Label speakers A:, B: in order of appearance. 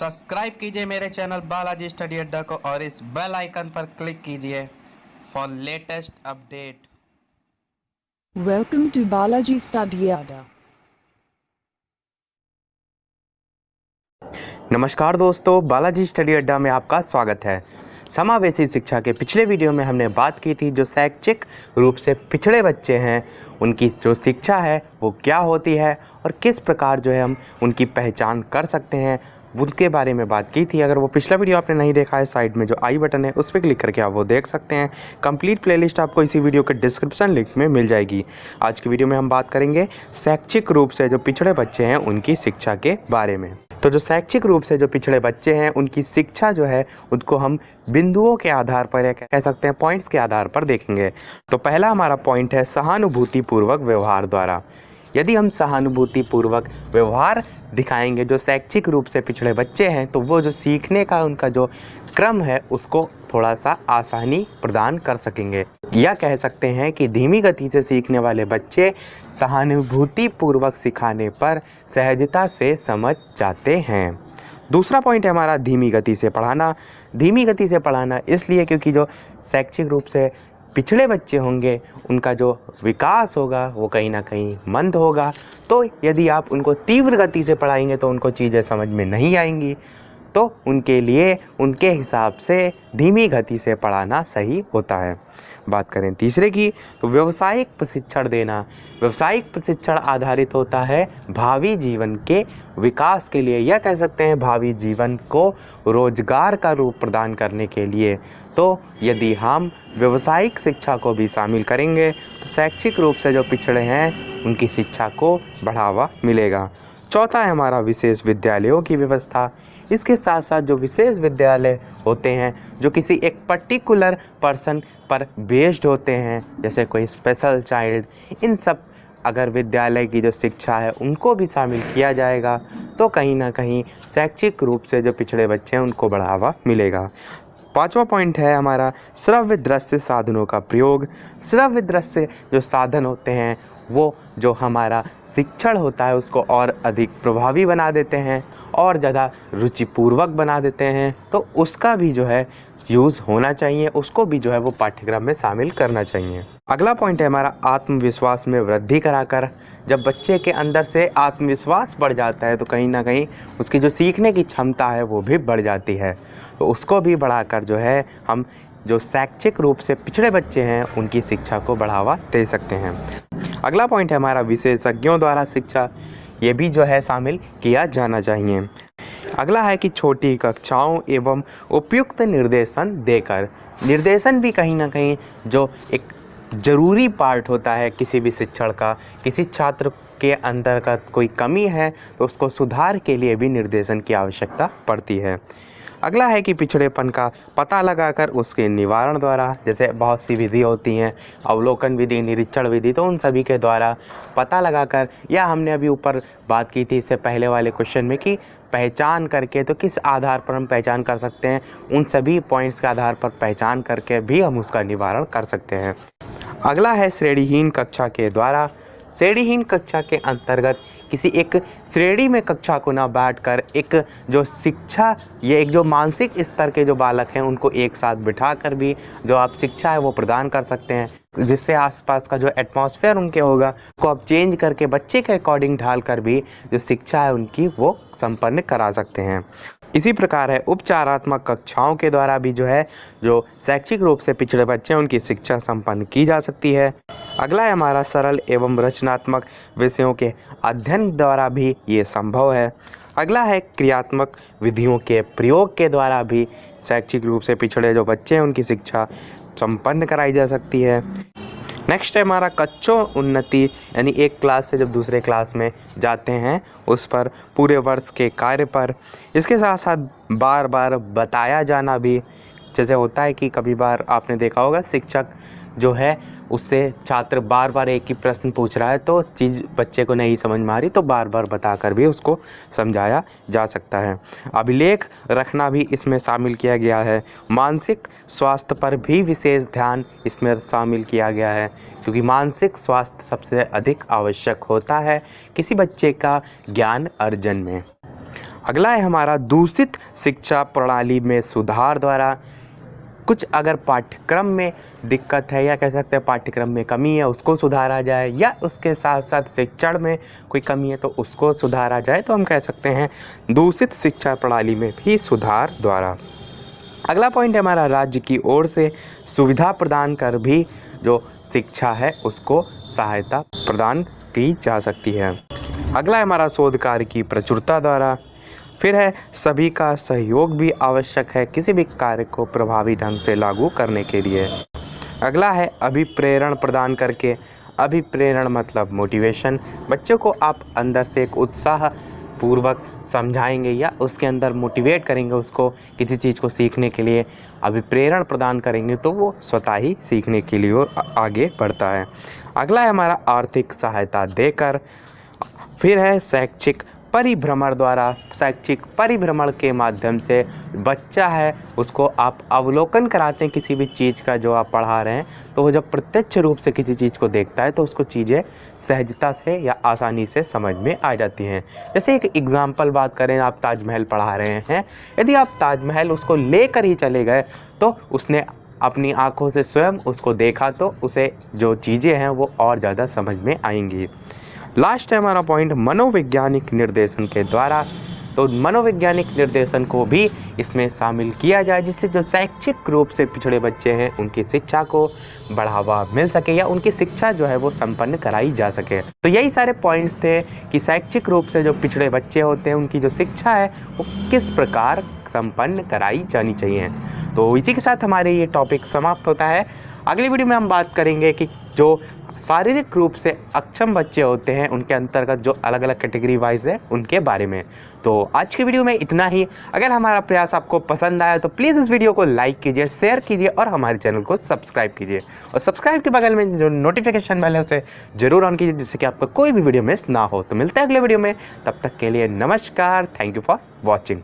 A: Subscribe कीजिए मेरे channel Balaji study अड्डा को और इस बेल आइकन पर क्लिक कीजिए for latest update.
B: Welcome to Balaji Study Adda.
A: नमस्कार दोस्तों, बालाजी स्टडी अड्डा में आपका स्वागत है। समावेशी शिक्षा के पिछले वीडियो में हमने बात की थी जो शैक्षिक रूप से पिछड़े बच्चे हैं उनकी जो शिक्षा है वो क्या होती है और किस प्रकार जो है हम उनकी पहचान कर सकते हैं उनके बारे में बात की थी। अगर वो पिछला वीडियो आपने नहीं देखा है, साइड में जो आई बटन है उस पर क्लिक करके आप वो देख सकते हैं। कंप्लीट प्लेलिस्ट आपको इसी वीडियो के डिस्क्रिप्शन लिंक में मिल जाएगी। आज की वीडियो में हम बात करेंगे शैक्षिक रूप से जो पिछड़े बच्चे हैं उनकी शिक्षा के बारे में। तो जो शैक्षिक रूप से जो पिछड़े बच्चे हैं उनकी शिक्षा जो है उनको हम बिंदुओं के आधार पर या कह सकते हैं पॉइंट्स के आधार पर देखेंगे। तो पहला हमारा पॉइंट है सहानुभूतिपूर्वक व्यवहार द्वारा। यदि हम सहानुभूतिपूर्वक व्यवहार दिखाएंगे जो शैक्षिक रूप से पिछड़े बच्चे हैं तो वो जो सीखने का उनका जो क्रम है उसको थोड़ा सा आसानी प्रदान कर सकेंगे, या कह सकते हैं कि धीमी गति से सीखने वाले बच्चे सहानुभूतिपूर्वक सिखाने पर सहजता से समझ जाते हैं। दूसरा पॉइंट है हमारा धीमी गति से पढ़ाना। धीमी गति से पढ़ाना इसलिए क्योंकि जो शैक्षिक रूप से पिछड़े बच्चे होंगे उनका जो विकास होगा वो कहीं ना कहीं मंद होगा। तो यदि आप उनको तीव्र गति से पढ़ाएंगे तो उनको चीज़ें समझ में नहीं आएंगी। तो उनके लिए उनके हिसाब से धीमी गति से पढ़ाना सही होता है। बात करें तीसरे की तो व्यावसायिक प्रशिक्षण देना। व्यावसायिक प्रशिक्षण आधारित होता है भावी जीवन के विकास के लिए, या कह सकते हैं भावी जीवन को रोजगार का रूप प्रदान करने के लिए। तो यदि हम व्यावसायिक शिक्षा को भी शामिल करेंगे तो शैक्षिक रूप से जो पिछड़े हैं उनकी शिक्षा को बढ़ावा मिलेगा। चौथा है हमारा विशेष विद्यालयों की व्यवस्था। इसके साथ साथ जो विशेष विद्यालय होते हैं जो किसी एक पर्टिकुलर पर्सन पर बेस्ड होते हैं, जैसे कोई स्पेशल चाइल्ड, इन सब अगर विद्यालय की जो शिक्षा है उनको भी शामिल किया जाएगा तो कहीं ना कहीं शैक्षिक रूप से जो पिछड़े बच्चे हैं उनको बढ़ावा मिलेगा। पांचवा पॉइंट है हमारा श्रव्य दृश्य साधनों का प्रयोग। श्रव्य दृश्य जो साधन होते हैं वो जो हमारा शिक्षण होता है उसको और अधिक प्रभावी बना देते हैं और ज़्यादा रुचिपूर्वक बना देते हैं। तो उसका भी जो है यूज़ होना चाहिए, उसको भी जो है वो पाठ्यक्रम में शामिल करना चाहिए। अगला पॉइंट है हमारा आत्मविश्वास में वृद्धि कराकर। जब बच्चे के अंदर से आत्मविश्वास बढ़ जाता है तो कहीं ना कहीं उसकी जो सीखने की क्षमता है वो भी बढ़ जाती है। तो उसको भी बढ़ाकर जो है हम जो शैक्षिक रूप से पिछड़े बच्चे हैं उनकी शिक्षा को बढ़ावा दे सकते हैं। अगला पॉइंट है हमारा विशेषज्ञों द्वारा शिक्षा। ये भी जो है शामिल किया जाना चाहिए। अगला है कि छोटी कक्षाओं एवं उपयुक्त निर्देशन देकर। निर्देशन भी कहीं ना कहीं जो एक ज़रूरी पार्ट होता है किसी भी शिक्षण का। किसी छात्र के अंदर का कोई कमी है तो उसको सुधार के लिए भी निर्देशन की आवश्यकता पड़ती है। अगला है कि पिछड़ेपन का पता लगाकर उसके निवारण द्वारा, जैसे बहुत सी विधि होती हैं, अवलोकन विधि, निरीक्षण विधि, तो उन सभी के द्वारा पता लगाकर, या हमने अभी ऊपर बात की थी इससे पहले वाले क्वेश्चन में कि पहचान करके, तो किस आधार पर हम पहचान कर सकते हैं, उन सभी पॉइंट्स के आधार पर पहचान करके भी हम उसका निवारण कर सकते हैं। अगला है श्रेणीहीन कक्षा के द्वारा। श्रेणीहीन कक्षा के अंतर्गत किसी एक श्रेणी में कक्षा को ना बैठकर एक जो शिक्षा, ये एक जो मानसिक स्तर के जो बालक हैं उनको एक साथ बिठाकर भी जो आप शिक्षा है वो प्रदान कर सकते हैं, जिससे आसपास का जो एटमॉस्फेयर उनके होगा को आप चेंज करके बच्चे के अकॉर्डिंग ढाल कर भी जो शिक्षा है उनकी वो संपन्न करा सकते हैं। इसी प्रकार है उपचारात्मक कक्षाओं के द्वारा भी जो है जो शैक्षिक रूप से पिछड़े बच्चे हैं उनकी शिक्षा संपन्न की जा सकती है। अगला है हमारा सरल एवं रचनात्मक विषयों के अध्ययन द्वारा भी ये संभव है। अगला है क्रियात्मक विधियों के प्रयोग के द्वारा भी शैक्षिक रूप से पिछड़े जो बच्चे हैं उनकी शिक्षा संपन्न कराई जा सकती है। नेक्स्ट है हमारा कक्षों उन्नति, यानी एक क्लास से जब दूसरे क्लास में जाते हैं उस पर पूरे वर्ष के कार्य पर। इसके साथ साथ बार बार बताया जाना भी, जैसे होता है कि कभी बार आपने देखा होगा शिक्षक जो है उससे छात्र बार बार एक ही प्रश्न पूछ रहा है तो चीज़ बच्चे को नहीं समझ में आ रही तो बार बार बताकर भी उसको समझाया जा सकता है। अभिलेख रखना भी इसमें शामिल किया गया है। मानसिक स्वास्थ्य पर भी विशेष ध्यान इसमें शामिल किया गया है, क्योंकि मानसिक स्वास्थ्य सबसे अधिक आवश्यक होता है किसी बच्चे का ज्ञान अर्जन में। अगला है हमारा दूषित शिक्षा प्रणाली में सुधार द्वारा। कुछ अगर पाठ्यक्रम में दिक्कत है या कह सकते हैं पाठ्यक्रम में कमी है उसको सुधारा जाए, या उसके साथ साथ शिक्षण में कोई कमी है तो उसको सुधारा जाए, तो हम कह सकते हैं दूषित शिक्षा प्रणाली में भी सुधार द्वारा। अगला पॉइंट है हमारा राज्य की ओर से सुविधा प्रदान कर भी जो शिक्षा है उसको सहायता प्रदान की जा सकती है। अगला है हमारा शोध कार्य की प्रचुरता द्वारा। फिर है सभी का सहयोग भी आवश्यक है किसी भी कार्य को प्रभावी ढंग से लागू करने के लिए। अगला है अभिप्रेरण प्रदान करके। अभिप्रेरण मतलब मोटिवेशन। बच्चों को आप अंदर से एक उत्साह पूर्वक समझाएंगे या उसके अंदर मोटिवेट करेंगे उसको किसी चीज़ को सीखने के लिए, अभिप्रेरण प्रदान करेंगे तो वो स्वतः ही सीखने के लिए आगे बढ़ता है। अगला है हमारा आर्थिक सहायता देकर। फिर है शैक्षिक परिभ्रमण द्वारा। शैक्षिक परिभ्रमण के माध्यम से बच्चा है उसको आप अवलोकन कराते हैं किसी भी चीज़ का जो आप पढ़ा रहे हैं, तो वो जब प्रत्यक्ष रूप से किसी चीज़ को देखता है तो उसको चीज़ें सहजता से या आसानी से समझ में आ जाती हैं। जैसे एक एग्जाम्पल बात करें, आप ताजमहल पढ़ा रहे हैं, यदि आप ताजमहल उसको लेकर ही चले गए तो उसने अपनी आँखों से स्वयं उसको देखा तो उसे जो चीज़ें हैं वो और ज़्यादा समझ में आएंगी। लास्ट है हमारा पॉइंट मनोवैज्ञानिक निर्देशन के द्वारा। तो मनोवैज्ञानिक निर्देशन को भी इसमें शामिल किया जाए जिससे जो शैक्षिक रूप से पिछड़े बच्चे हैं उनकी शिक्षा को बढ़ावा मिल सके या उनकी शिक्षा जो है वो संपन्न कराई जा सके। तो यही सारे पॉइंट्स थे कि शैक्षिक रूप से जो पिछड़े बच्चे होते हैं उनकी जो शिक्षा है वो किस प्रकार संपन्न कराई जानी चाहिए। तो इसी के साथ हमारे ये टॉपिक समाप्त होता है। अगली वीडियो में हम बात करेंगे कि जो शारीरिक रूप से अक्षम बच्चे होते हैं उनके अंतर्गत जो अलग अलग कैटेगरी वाइज है उनके बारे में। तो आज की वीडियो में इतना ही। अगर हमारा प्रयास आपको पसंद आया तो प्लीज़ इस वीडियो को लाइक कीजिए, शेयर कीजिए और हमारे चैनल को सब्सक्राइब कीजिए। और सब्सक्राइब के बगल में जो नोटिफिकेशन बेल है उसे जरूर ऑन कीजिए जिससे कि आपका कोई भी वीडियो मिस ना हो। तो मिलते हैं अगले वीडियो में, तब तक के लिए नमस्कार। Thank you for watching.